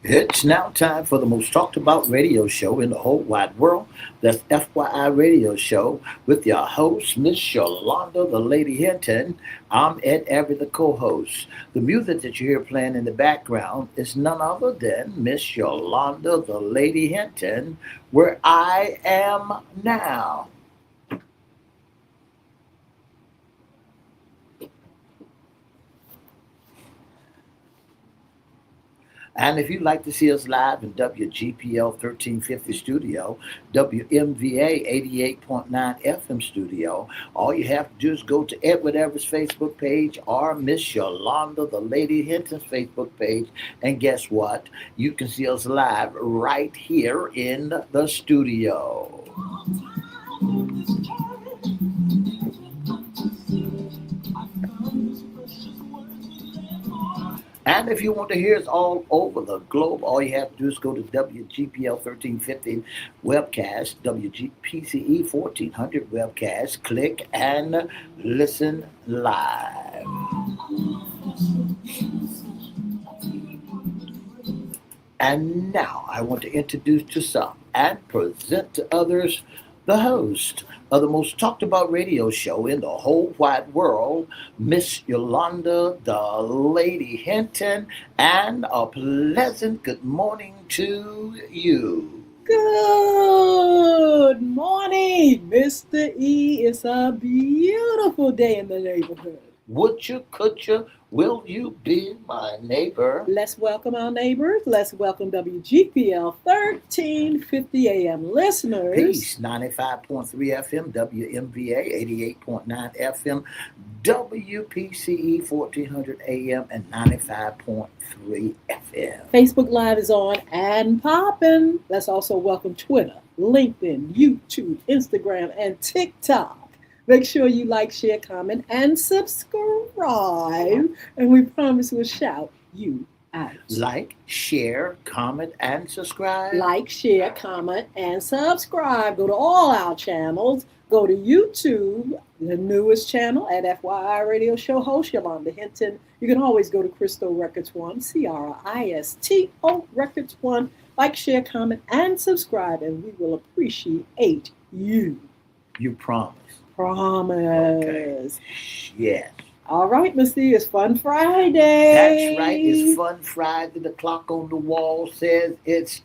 It's now time for the most talked about radio show in the whole wide world. That's FYI Radio Show with your host, Miss Yolnda, the Lady Hinton. I'm Ed Everett, the co-host. The music that you hear playing in the background is none other than Miss Yolnda, the Lady Hinton, where I am now. And if you'd like to see us live in WGPL 1350 studio, WMVA 88.9 FM studio, all you have to do is go to Edward Everett's Facebook page or Miss Yolnda, the Lady Hinton's Facebook page. And guess what? You can see us live right here in the studio. And if you want to hear us all over the globe, all you have to do is go to WGPL 1350 webcast, WGPCE 1400 webcast, click and listen live. And now I want to introduce to some and present to others the host of the most talked about radio show in the whole wide world, Miss Yolnda, the Lady Hinton, and a pleasant good morning to you. Good morning, Mr. E. It's a beautiful day in the neighborhood. Would you, could you, will you be my neighbor? Let's welcome our neighbors. Let's welcome WGPL 1350 AM listeners. Peace, 95.3 FM, WMVA 88.9 FM, WPCE 1400 AM, and 95.3 FM. Facebook Live is on and popping. Let's also welcome Twitter, LinkedIn, YouTube, Instagram, and TikTok. Make sure you like, share, comment, and subscribe. And we promise we'll shout you out. Like, share, comment, and subscribe. Like, share, comment, and subscribe. Go to all our channels. Go to YouTube, the newest channel at FYI Radio Show host Yolnda Hinton. You can always go to Cristo Records 1, CRISTO Records 1. Like, share, comment, and subscribe, and we will appreciate you. You promise. Promise. Okay. Yes. All right, Miss E, it's Fun Friday. That's right. It's Fun Friday. The clock on the wall says it's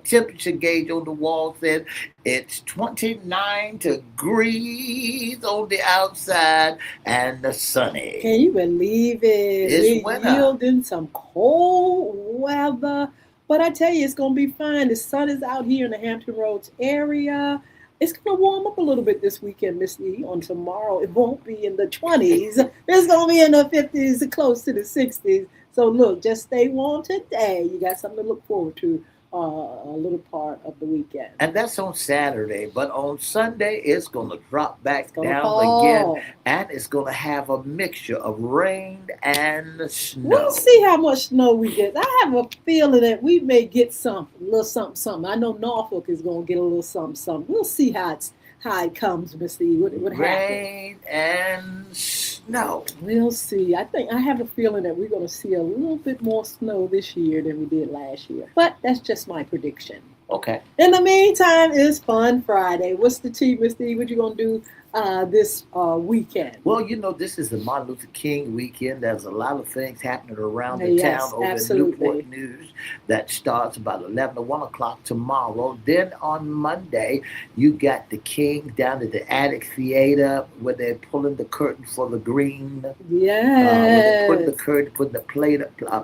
temperature gauge on the wall says it's 29 degrees on the outside and the sunny. Can you believe it? It's We're winter. yielding some cold weather, but I tell you, it's going to be fine. The sun is out here in the Hampton Roads area. It's going to warm up a little bit this weekend, Miss E. On tomorrow, it won't be in the 20s. It's going to be in the 50s, close to the 60s. So look, just stay warm today. You got something to look forward to a little part of the weekend. And that's on Saturday. But on Sunday, it's going to drop back down fall again. And it's going to have a mixture of rain and snow. We'll see how much snow we get. I have a feeling that we may get a little something. I know Norfolk is going to get a little something. We'll see how it comes, Miss E. What happens? Rain and snow. We'll see. I have a feeling that we're going to see a little bit more snow this year than we did last year. But that's just my prediction. Okay. In the meantime, it's Fun Friday. What's the tea, Miss E? What you going to do this weekend? Well, this is the Martin Luther King weekend. There's a lot of things happening around the Yes, town over absolutely. in Newport News that starts about 11 or 1 o'clock tomorrow. Then on Monday, you got the King down at the Attic Theater where they're pulling the curtain for the green. Yes. Putting the curtain, putting the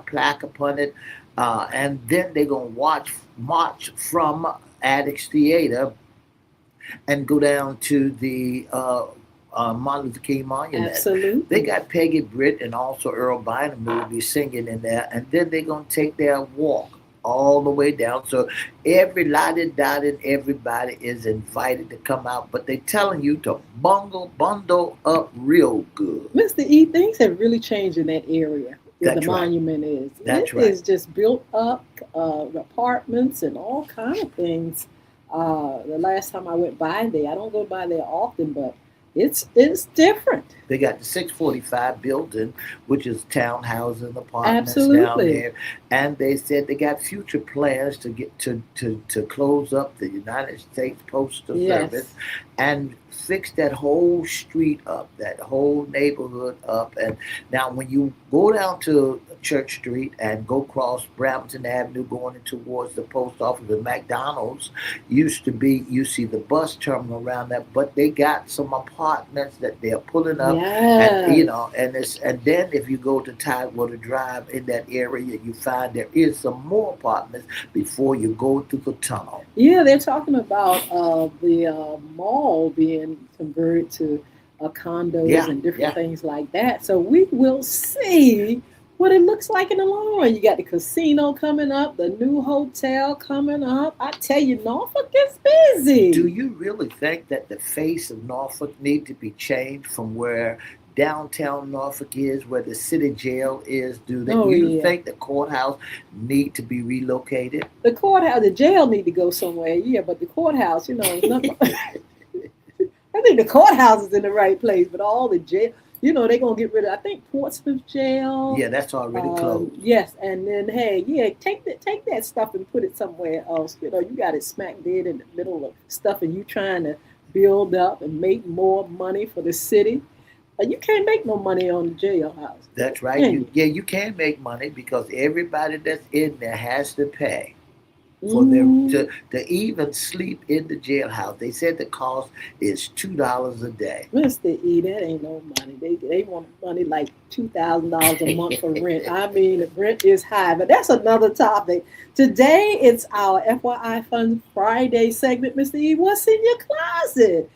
plaque upon it. And then they're going to march from Addicts Theater and go down to the Martin Luther King Monument. Absolutely. They got Peggy Britt and also Earl Bynum will be singing in there. And then they're going to take their walk all the way down. So every lottie dotted, everybody is invited to come out, but they're telling you to bundle up real good. Mr. E, things have really changed in that area where the That's right. monument is. It That's right. is just built up, apartments and all kind of things. The last time I went by there, I don't go by there often, but it's different. They got the 645 building, which is townhouses and apartments down Absolutely. there. And they said they got future plans to get to close up the United States Postal Service Yes. and fix that whole street up, that whole neighborhood up. And now when you go down to Church Street and go across Brampton Avenue going in towards the post office, the McDonald's used to be, you see the bus terminal around that, but they got some apartments that they're pulling up. And Yes. and then if you go to Tidewater Drive in that area, you find there is some more apartments before you go through the tunnel. Yeah, they're talking about the mall being converted to condos Yeah, and different yeah. things like that. So we will see what it looks like in the long run. You got the casino coming up, the new hotel coming up. I tell you, Norfolk is Do busy. you really think that the face of Norfolk need to be changed from where downtown Norfolk is, where the city jail is? Do Oh you yeah, think the courthouse need to be relocated? the courthouse, the jail need to go somewhere. Yeah, but the courthouse, is nothing. I think the courthouse is in the right place, but all the jail, they're gonna get rid of. I think Portsmouth jail. Yeah, that's already closed. Yes, and then hey, yeah, take that stuff and put it somewhere else. You got it smack dead in the middle of stuff, and you trying to build up and make more money for the city. You can't make no money on the jailhouse, That's right. can You, yeah, you can make money because everybody that's in there has to pay you? for them to even sleep in the jailhouse. They said the cost is $2 a day. Mr. E, that ain't no money. They want money like $2,000 a month for rent. I mean, the rent is high, but that's another topic. Today it's our FYI Fun Friday segment, Mr. E. What's in your closet?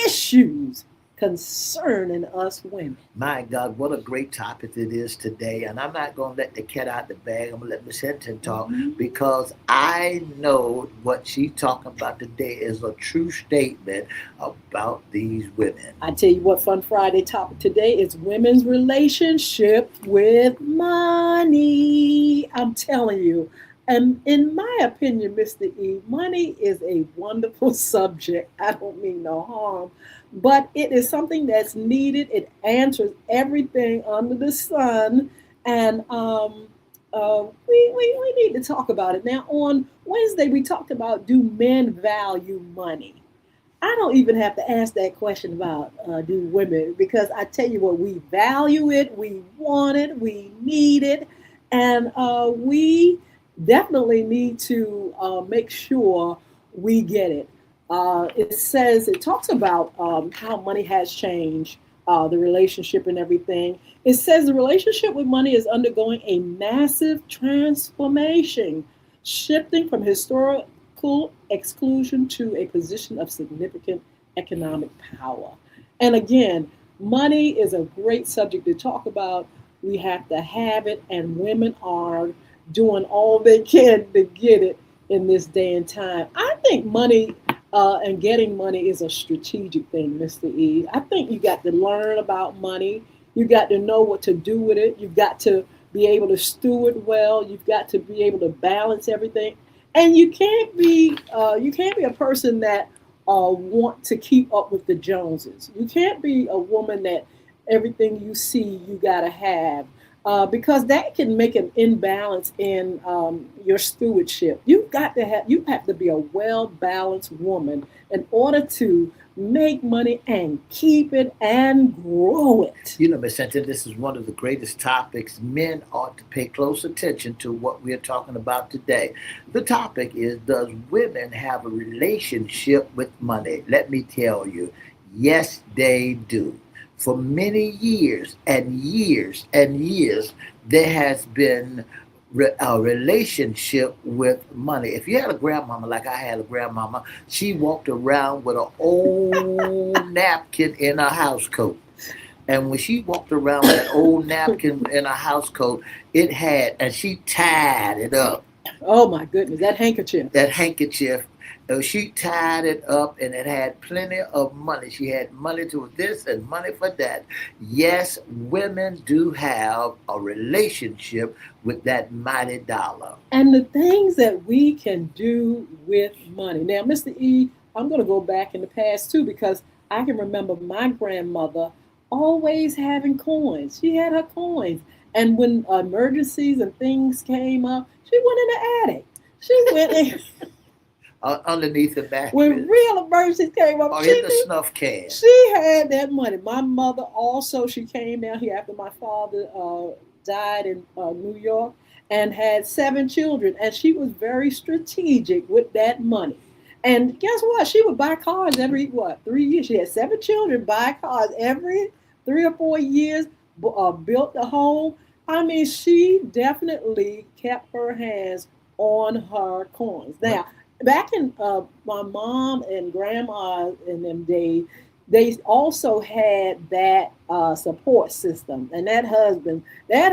Issues concerning us women. My God, what a great topic it is today. And I'm not going to let the cat out the bag. I'm going to let Miss Hinton talk Mhm. because I know what she's talking about today is a true statement about these women. I tell you what, Fun Friday topic today is women's relationship with money. I'm telling you. And in my opinion, Mr. E, money is a wonderful subject. I don't mean no harm, but it is something that's needed. It answers everything under the sun. And we need to talk about it. Now, on Wednesday, we talked about, do men value money? I don't even have to ask that question about do women, because I tell you what, we value it, we want it, we need it, and we definitely need to make sure we get it. It talks about how money has changed the relationship and everything. It says the relationship with money is undergoing a massive transformation, shifting from historical exclusion to a position of significant economic power. And again, money is a great subject to talk about. We have to have it, and women are doing all they can to get it in this day and time. I think money and getting money is a strategic thing, Mr. E. I think you got to learn about money. You got to know what to do with it. You've got to be able to steward well. You've got to be able to balance everything, and you can't be a person that want to keep up with the Joneses. You can't be a woman that everything you see you gotta have, because that can make an imbalance in your stewardship. You have to be a well balanced woman in order to make money and keep it and grow it. You know, Miss Hinton, this is one of the greatest topics. Men ought to pay close attention to what we're talking about today. The topic is, does women have a relationship with money? Let me tell you, yes, they do. For many years and years and years, there has been a relationship with money. If you had a grandmama like I had a grandmama, she walked around with an old napkin in her house coat. And when she walked around with that old napkin in her house coat, and she tied it up. Oh my goodness, that handkerchief. That handkerchief. She tied it up and it had plenty of money. She had money to this and money for that. Yes, women do have a relationship with that mighty dollar. And the things that we can do with money. Now, Mr. E, I'm going to go back in the past too because I can remember my grandmother always having coins. She had her coins. And when emergencies and things came up, she went in the attic. She went in Underneath the when mattress real emergencies came up. or She in the knew snuff can. she had that money. My mother also, she came down here after my father died in New York and had 7 children. And she was very strategic with that money. And guess what? She would buy cars every, 3 years. She had 7 children, buy cars every 3 or 4 years, built a home. I mean, she definitely kept her hands on her coins. When Now, back in my mom and grandma in them days, they also had that support system, and that husband we had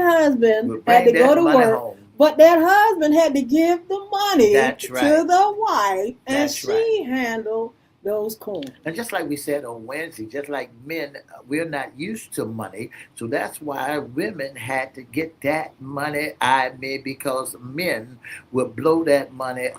bring to go that to money work, home. but that husband had to give the money That's to right. the wife, and That's right. she handled those coins. And just like we said on Wednesday, just like men, we're not used to money. So that's why women had to get that money. I mean, because men will blow that money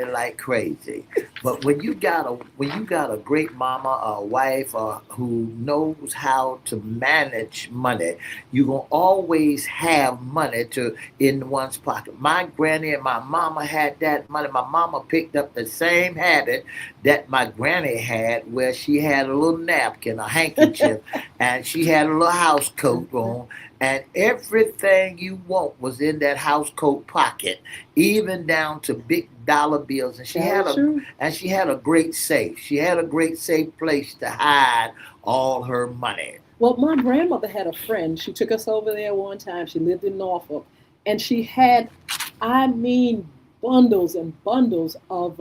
like crazy. But when you got a great mama or a wife or who knows how to manage money, you're gonna always have money to in one's pocket. My granny and my mama had that money. My mama picked up the same habit that my granny had, where she had a little napkin, a handkerchief, and she had a little house coat on, and everything you want was in that house coat pocket, even down to big dollar bills. And That is true. she had a great safe. She had a great safe place to hide all her money. Well, my grandmother had a friend. She took us over there one time. She lived in Norfolk, and she had, I mean, bundles and bundles of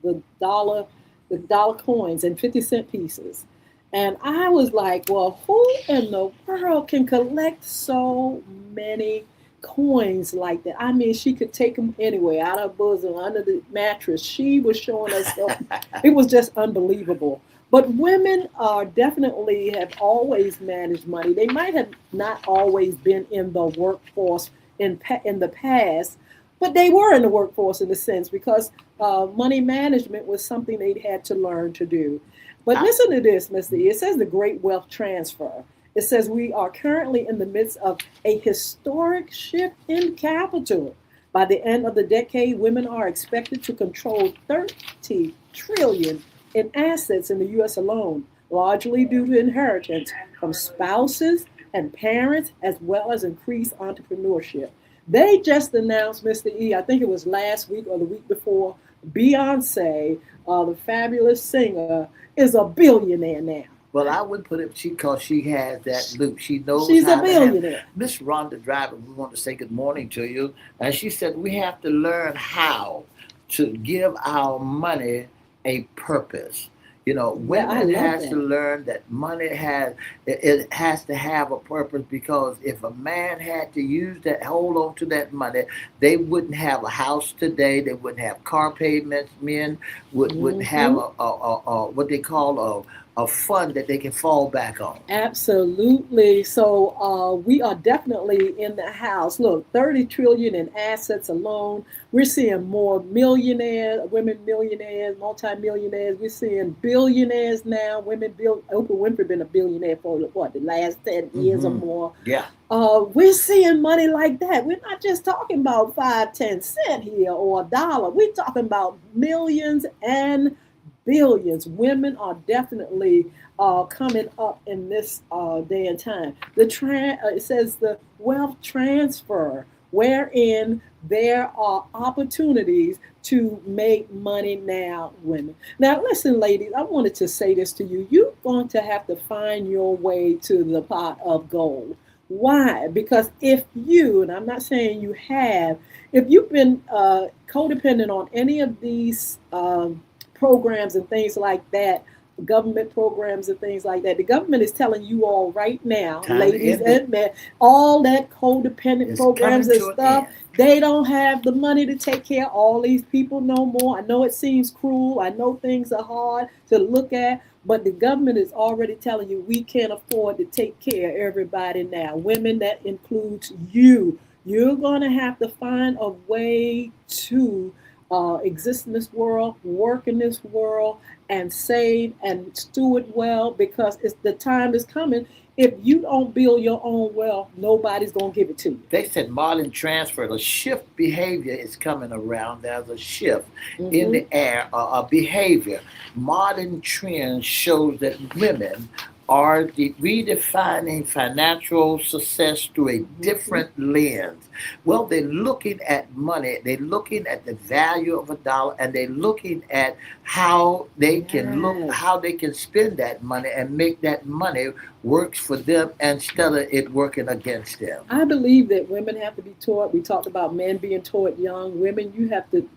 the dollar, the dollar coins and 50 cent pieces. And I was like, well, who in the world can collect so many coins like that? I mean, she could take them anywhere, out of her bosom, under the mattress. She was showing us stuff. It was just unbelievable. But women are definitely have always managed money. They might have not always been in the workforce in the past, but they were in the workforce in a sense because money management was something they had to learn to do. But I, listen to this, Mr. E. It says the great wealth transfer. It says we are currently in the midst of a historic shift in capital. By the end of the decade, women are expected to control 30 trillion in assets in the US alone, largely due to inheritance from spouses and parents, as well as increased entrepreneurship. They just announced, Mr. E, I think it was last week or the week before, Beyonce, the fabulous singer, is a billionaire now. well, I would put it because she has that loop. She knows She's a how to have. billionaire. Miss Rhonda Driver, we want to say good morning to you. And she said we have to learn how to give our money a purpose. You know, Yeah, I women love has to that. learn that money has it has to have a purpose, because if a man had to use that, hold on to that money, they wouldn't have a house today. They wouldn't have car payments. Men wouldn't have Hmm. a what they call a fund that they can fall back on. Absolutely. So we are definitely in the house. Look, 30 trillion in assets alone. We're seeing more millionaires, women millionaires, multimillionaires. We're seeing billionaires now. Women bill. Oprah Winfrey been a billionaire for what, the last 10 years or Hmm. more. Yeah. We're seeing money like that. We're not just talking about 5, 10 cent here or a dollar. We're talking about millions and billions. Women are definitely coming up in this day and time. It says the wealth transfer, wherein there are opportunities to make money now, women. Now, listen, ladies, I wanted to say this to you. You're going to have to find your way to the pot of gold. Why? Because if you, and I'm not saying you have, if you've been codependent on any of these programs and things like that government programs and things like that. The government is telling you all right now, Time to ladies end it. and men, all that codependent It's programs coming and to an stuff, end. they don't have the money to take care of all these people no more. I know it seems cruel. I know things are hard to look at, but the government is already telling you we can't afford to take care of everybody now. Women, that includes you. You're going to have to find a way to exist in this world, work in this world, and save and steward well, because it's the time is coming. If you don't build your own wealth, nobody's gonna give it to you. They said modern transfer, the shift behavior is coming around. There's a shift in Mm-hmm. the air, a behavior. Modern trend shows that women are redefining financial success through a Mm-hmm. different lens. Well, they're looking at money, they're looking at the value of a dollar, and they're looking at Yes. how they can spend that money and make that money works for them instead of it working against them. I believe that women have to be taught. We talked about men being taught young. Women, you have to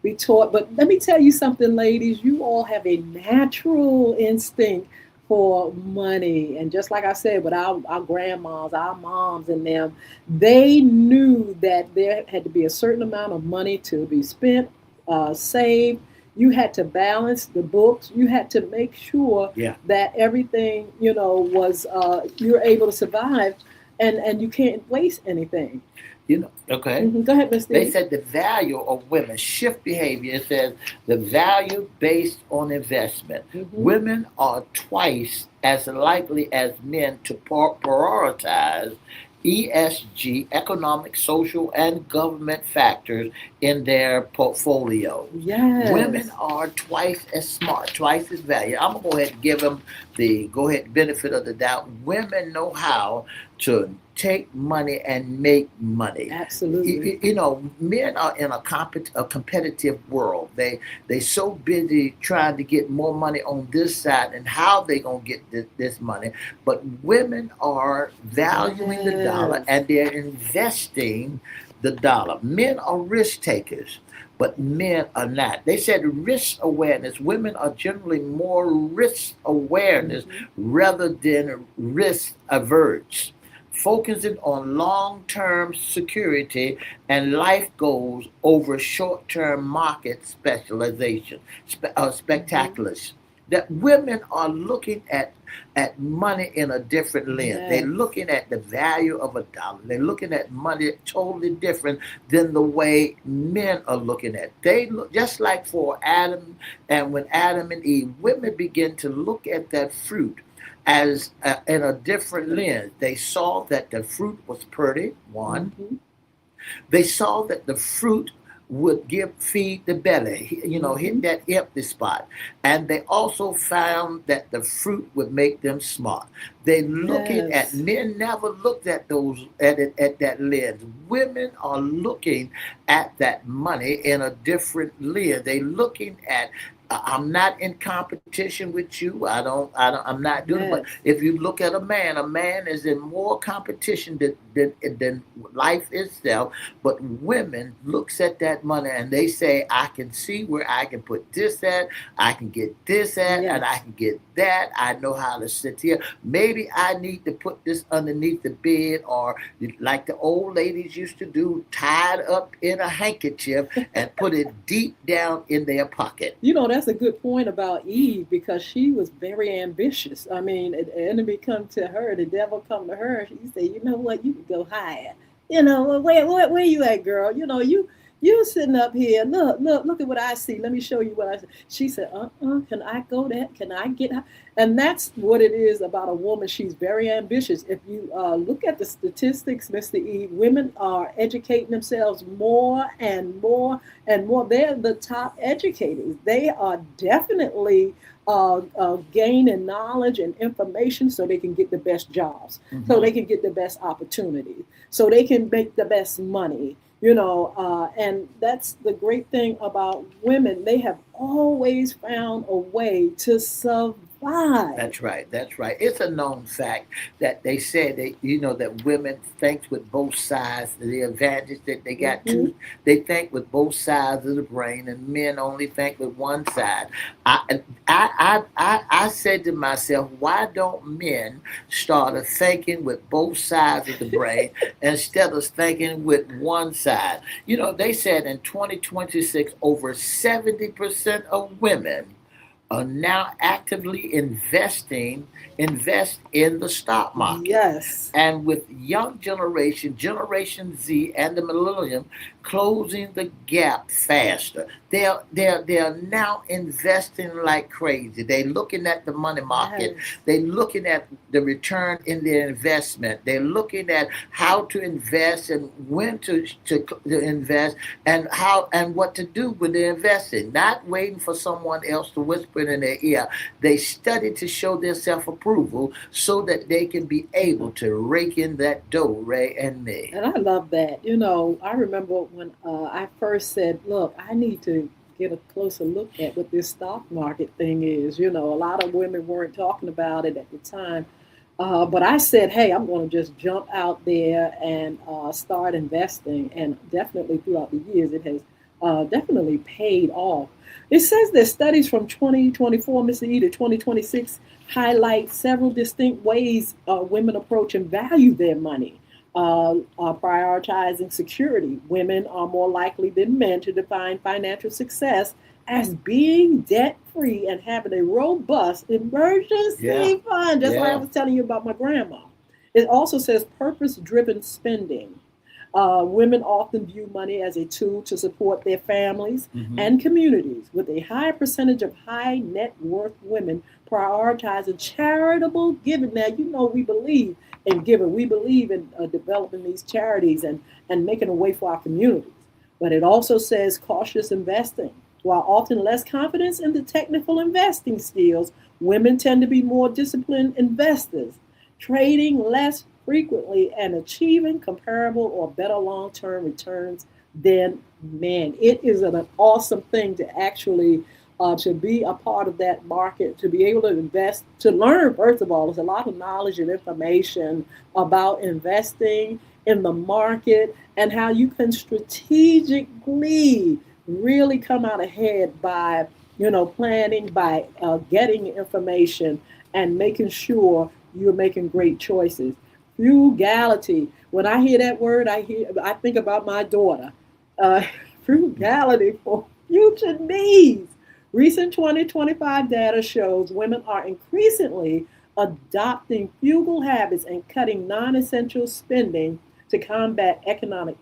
be taught. But let me tell you something, ladies. You all have a natural instinct for money. And just like I said, with our grandmas, our moms, and them, they knew that there had to be a certain amount of money to be spent, saved. You had to balance the books. You had to make sure Yeah. that everything, was you're able to survive, and you can't waste anything. Okay. Go ahead, Miss They D. said the value of women shift behavior. It says the value based on investment. Mm-hmm. Women are twice as likely as men to prioritize ESG, economic, social, and government factors in their portfolios. Women Yes. are twice as smart, twice as valuable. I'm gonna go ahead and give them the go ahead benefit of the doubt. Women know how to take money and make money. Absolutely. Men are in a competitive world. They so busy trying to get more money on this side and how they gonna get this money. But women are valuing the dollar Yes. and they're investing the dollar. Men are risk takers, but men are not. They said risk awareness. Women are generally more risk awareness Mm-hmm. rather than risk averse, focusing on long term security and life goals over short term market specialization, Mm-hmm. spectaculars. That women are looking at money in a different lens. They're Yes. looking at the value of a dollar. They're looking at money totally different than the way men are looking at. They look just like for Adam, and when Adam and Eve, women begin to look at that fruit as in a different lens. They saw that the fruit was pretty, one. Mm-hmm. They saw that the fruit would give feed the belly, hit Mm-hmm. that empty spot. And they also found that the fruit would make them smart. They looking at Yes. men never looked at those at it at that lens. Women are looking at that money in a different lens. They looking at I'm not in competition with you. I'm not doing it. But Yes. if you look at a man is in more competition than life itself. But women looks at that money and they say, I can see where I can put this at, I can get this at, and I Yes. can get that. I know how to sit here. Maybe I need to put this underneath the bed, or like the old ladies used to do, tied up in a handkerchief and put it deep down in their pocket. That's a good point about Eve, because she was very ambitious. I mean, the enemy come to her, the devil come to her. She said, "You know what? You can go higher. Where you at, girl? You sitting up here. Look at what I see. Let me show you what I see." She said, Can I go there? Can I get high? And that's what it is about a woman. She's very ambitious. If you look at the statistics, Mr. E, women are educating themselves more and more and more. They're the top educators. They are definitely gaining knowledge and information so they can get the best jobs, so Mm-hmm. they can get the best opportunities, so they can make the best money. And that's the great thing about women. They have always found a way to survive. survive. That's right. That's right. It's a known fact that they said that that women think with both sides. The advantage that they got Hmm. two, they think with both sides of the brain, and men only think with one side. I said to myself, why don't men start thinking with both sides of the brain instead of thinking with one side? They said in 2026, over 70% of women are now actively invest in the stock market. Yes. And with young Generation Z and the millennium closing the gap faster, they're now investing like crazy. They're looking at the money market. Yes. They're looking at the return in their investment. They're looking at how to invest and when to invest and how and what to do when they're investing. Not waiting for someone else to whisper in their ear. They study to show their self approval so that they can be able to rake in that dough, Ray and me. And I love that. I remember when I first said, look, I need to get a closer look at what this stock market thing is. A lot of women weren't talking about it at the time. But I said, hey, I'm going to just jump out there and start investing. And definitely throughout the years, it has definitely paid off. It says that studies from 2024, Mr. E, to 2026 highlight several distinct ways women approach and value their money. Prioritizing security. Women are more likely than men to define financial success as being debt free and having a robust Yeah, emergency fund, just like I yeah. was telling you about my grandma. It also says purpose driven spending. Women often view money as a tool to support their families Hmm. and communities, with a high percentage of high net worth women prioritizing charitable giving. Now, we believe in giving, we believe in developing these charities and making a way for our communities. But it also says cautious investing. While often less confidence in the technical investing skills, women tend to be more disciplined investors, trading less frequently and achieving comparable or better long term returns than men. It is an awesome thing to actually to be a part of that market, to be able to invest, to learn. First of all, there's a lot of knowledge and information about investing in the market and how you can strategically really come out ahead by planning, by getting information and making sure you're making great choices. Frugality. When I hear that word, I think about my daughter. Uh, Frugality for future needs. Recent 2025 data shows women are increasingly adopting frugal habits and cutting non-essential spending to combat economic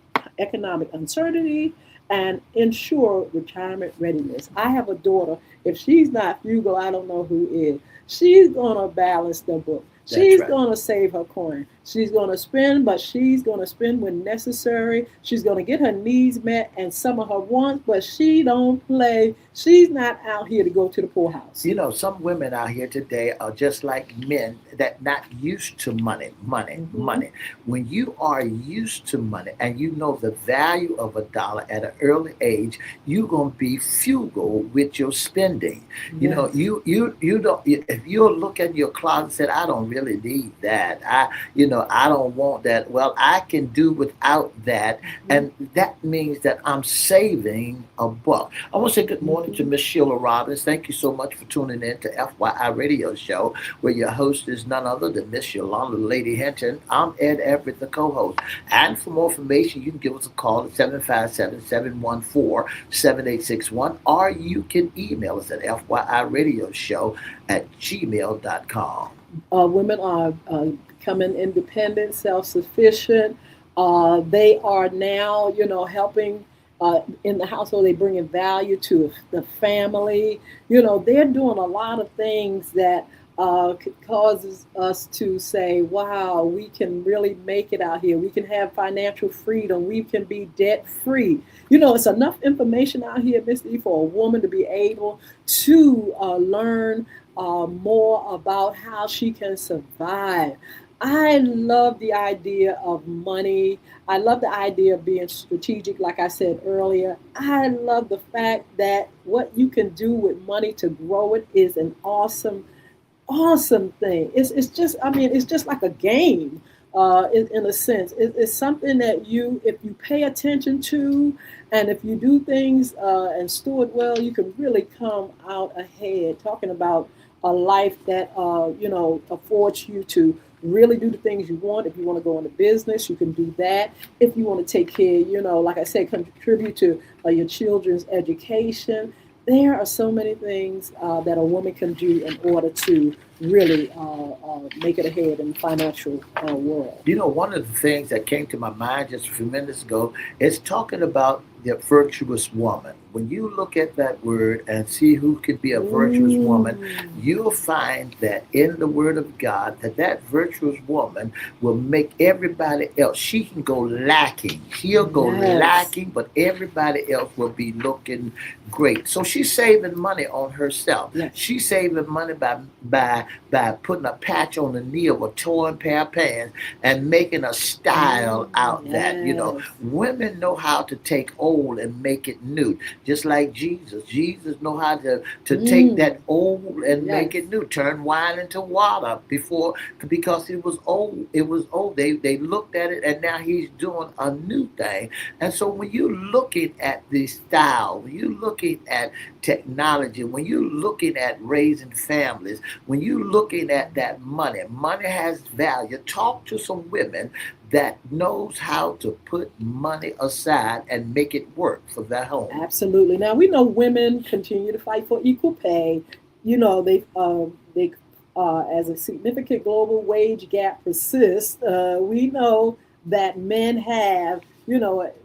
uncertainty and ensure retirement readiness. I have a daughter. If she's not frugal, I don't know who is. She's gonna balance the book. That's She's right. gonna save her coin. She's gonna spend, but she's gonna spend when necessary. She's gonna get her needs met and some of her wants, but she don't play. She's not out here to go to the poorhouse. Some women out here today are just like men that not used to Hmm. money. When you are used to money and you know the value of a dollar at an early age, you're gonna be frugal with your spending. Yes. You don't. If you look at your closet and said, "I don't really need that. I don't want that." Well, I can do without that, Hmm. and that means that I'm saving a buck. I want to say good morning to Hmm. Miss Sheila Robbins. Thank you so much for tuning in to FYI Radio Show, where your host is none other than Miss Yolnda, Lady Hinton. I'm Ed Everett, the co-host. And for more information, you can give us a call at 757-714-7861, or you can email us at FYIRadioshow@gmail.com. Women are becoming independent, self-sufficient. They are now, helping in the household. They bringing value to the family. They're doing a lot of things that causes us to say, "Wow, we can really make it out here. We can have financial freedom. We can be debt free." It's enough information out here, Mr. E, for a woman to be able to learn more about how she can survive. I love the idea of money. I love the idea of being strategic, like I said earlier. I love the fact that what you can do with money to grow it is an awesome awesome thing. It's just, I mean, it's just like a game, in a sense. It's something that if you pay attention to, and if you do things and steward well, you can really come out ahead. Talking about a life that affords you to really do the things you want. If you want to go into business, you can do that. If you want to take care, like I said, contribute to your children's education. There are so many things that a woman can do in order to really make it ahead in the financial world. One of the things that came to my mind just a few minutes ago is talking about the virtuous woman. When you look at that word and see who could be a virtuous woman, Mm, you'll find that in the word of God that virtuous woman will make everybody else. She can go lacking. She'll go yes. lacking, but everybody else will be looking great. So she's saving money on herself. Yes. She's saving money by putting a patch on the knee of a torn pair of pants and making a style out that. Yes. Women know how to take old and make it new, just like Jesus. Jesus know how to take Mm, that old and make yes. it new, turn wine into water before, because it was old. It was old. They looked at it and now he's doing a new thing. And so when you're looking at the style, when you're looking at technology, when you're looking at raising families, when you're looking at that money has value. Talk to some women that knows how to put money aside and make it work for their home. Absolutely. Now we know women continue to fight for equal pay. As a significant global wage gap persists, we know that men have,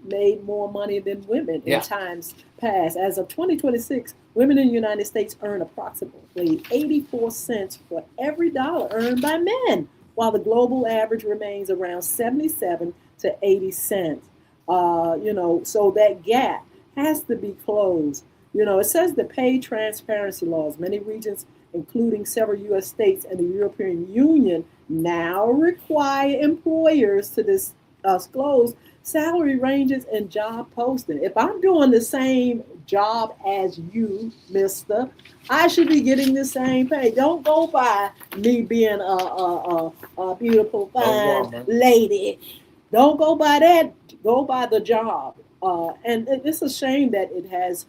made more money than women in Yeah. times past. As of 2026, women in the United States earn approximately 84 cents for every dollar earned by men, while the global average remains around 77 to 80 cents. So that gap has to be closed. It says the pay transparency laws, many regions, including several U.S. states and the European Union, now require employers to disclose salary ranges and job posting. If I'm doing the same job as you, mister, I should be getting the same pay. Don't go by me being a beautiful, A fine woman. lady. Don't go by that. Go by the job. And it's a shame that it has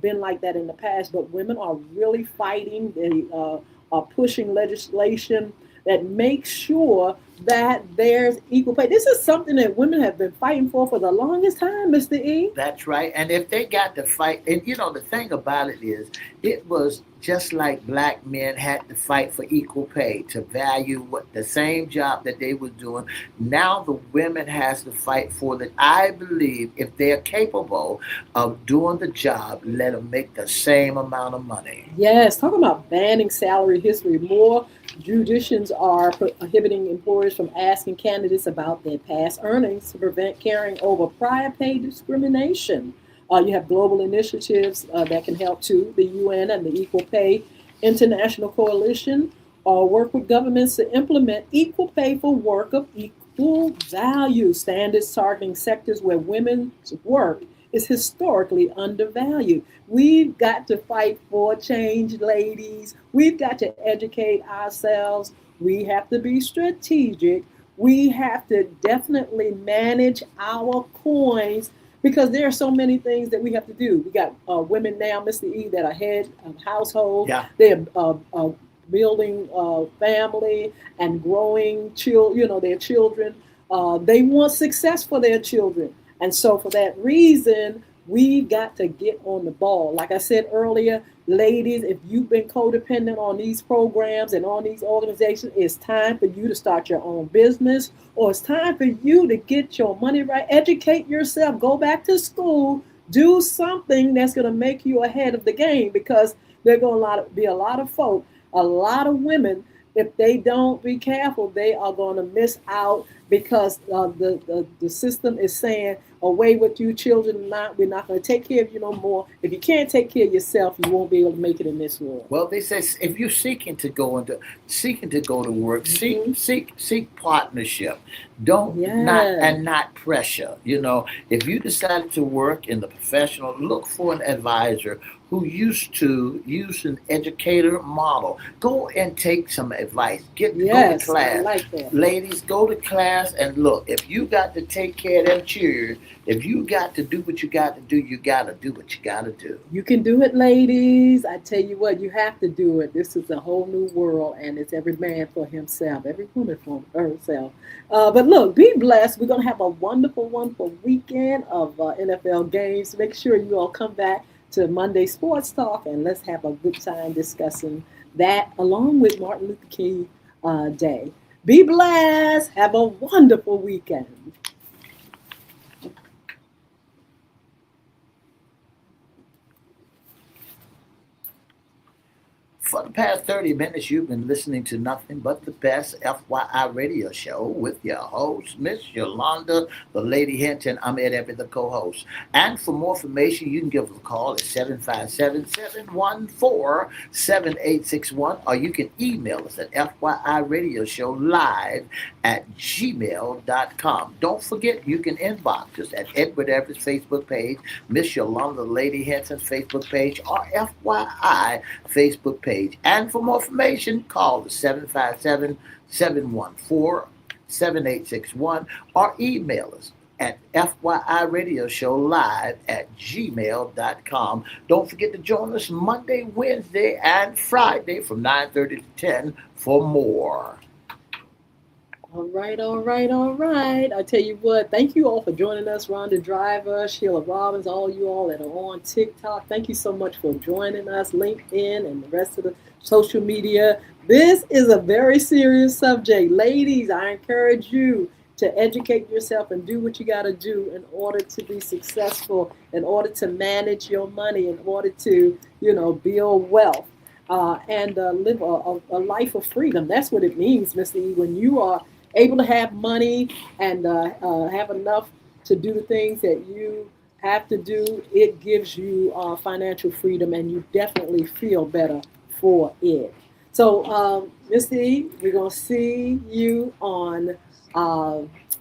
been like that in the past, but women are really fighting. They are pushing legislation that makes sure that there's equal pay. This is something that women have been fighting for the longest time, Mr. E. That's right. And if they got to fight, and the thing about it is, it was just like black men had to fight for equal pay, to value what the same job that they were doing. Now the women has to fight for that. I believe if they're capable of doing the job, let them make the same amount of money. Yes, talking about banning salary history. More jurisdictions are prohibiting employers from asking candidates about their past earnings to prevent carrying over prior pay discrimination. You have global initiatives that can help too. The UN and the Equal Pay International Coalition work with governments to implement equal pay for work of equal value, standards targeting sectors where women's work is historically undervalued. We've got to fight for change, ladies. We've got to educate ourselves. We have to be strategic. We have to definitely manage our coins because there are so many things that we have to do. We got women now, Mr. E, that are head of household. Yeah. They're building family and growing their children. They want success for their children. And so, for that reason, we've got to get on the ball. Like I said earlier, ladies, if you've been codependent on these programs and on these organizations, it's time for you to start your own business, or it's time for you to get your money right. Educate yourself, go back to school, do something that's going to make you ahead of the game because there are going to be a lot of folk, a lot of women. If they don't be careful, they are going to miss out because the system is saying, away with you children, we're not going to take care of you no more. If you can't take care of yourself, you won't be able to make it in this world. Well, they say if you're seeking to go to work, Mm-hmm. seek partnership. Don't not Yes. and not pressure. If you decided to work in the professional, look for an advisor who used to use an educator model. Go and take some advice. Go to Yes, I class. like that. Ladies, go to class and look. If you got to take care of them cheers, if you got to do what you got to do, you got to do what you got to do. You can do it, ladies. I tell you what, you have to do it. This is a whole new world, and it's every man for himself, every woman for herself. But look, be blessed. We're going to have a wonderful, wonderful weekend of NFL games. Make sure you all come back to Monday Sports Talk, and let's have a good time discussing that along with Martin Luther King Day. Be blessed. Have a wonderful weekend. For the past 30 minutes, you've been listening to nothing but the best FYI radio show with your host, Miss Yolnda, the Lady Hinton. I'm Ed Everett, the co-host. And for more information, you can give us a call at 757-714-7861, or you can email us at FYIRadiosHowLive@gmail.com. Don't forget, you can inbox us at Edward Everett's Facebook page, Miss Yolnda, the Lady Hinton's Facebook page, or FYI Facebook page. And for more information, call the 757-714-7861 or email us at FYIRadiosHowLive@gmail.com. Don't forget to join us Monday, Wednesday, and Friday from 9:30 to 10 for more. All right, all right, all right. I tell you what, thank you all for joining us. Rhonda Driver, Sheila Robbins, all you all that are on TikTok. Thank you so much for joining us, LinkedIn, and the rest of the social media. This is a very serious subject. Ladies, I encourage you to educate yourself and do what you got to do in order to be successful, in order to manage your money, in order to, build wealth. And live a life of freedom. That's what it means, Mr. E. When you are able to have money and have enough to do the things that you have to do, it gives you financial freedom, and you definitely feel better for it. So, Mr. E, we're going to see you on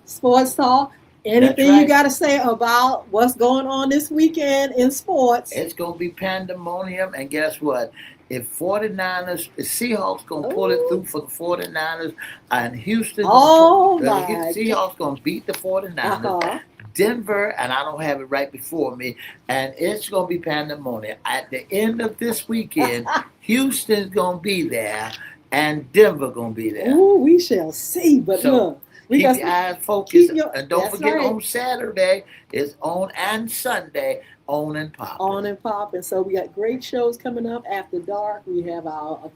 Sports Talk. Anything you got to say about what's going on this weekend in sports? It's going to be pandemonium, and guess what? If Seahawks going to pull it through for the 49ers, and Houston, the Seahawks going to beat the 49ers. Uh-huh. Denver, and I don't have it right before me, and it's going to be pandemonium. At the end of this weekend, Houston's going to be there, and Denver going to be there. Ooh, we shall see, but look. Keep your eyes focused, and don't forget on Saturday it's on, and Sunday on and popping. On and popping. So we got great shows coming up after dark. We have our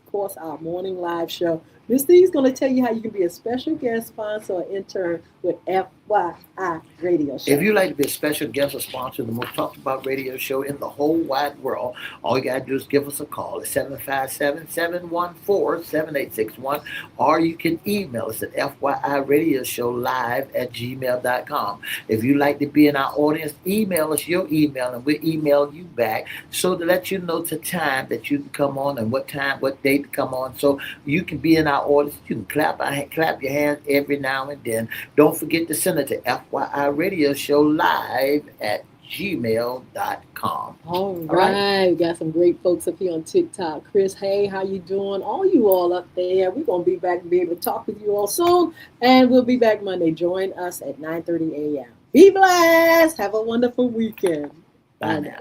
morning live show. Miss D's going to tell you how you can be a special guest sponsor or intern with FYI Radio Show. If you'd like to be a special guest or sponsor of the most talked about radio show in the whole wide world, all you got to do is give us a call at 757-714-7861, or you can email us at FYIRadiosHowLive@gmail.com. If you'd like to be in our audience, email us your email, and we'll email you back so to let you know the time that you can come on and what date to come on, so you can be in our audience. You can clap your hands every now and then. Don't forget to send it to FYIRadiosHowLive@gmail.com. All right. We got some great folks up here on TikTok. Chris, hey, how you doing? All you all up there. We're going to be back and be able to talk with you all soon. And we'll be back Monday. Join us at 9:30 a.m. Be blessed. Have a wonderful weekend. Bye now.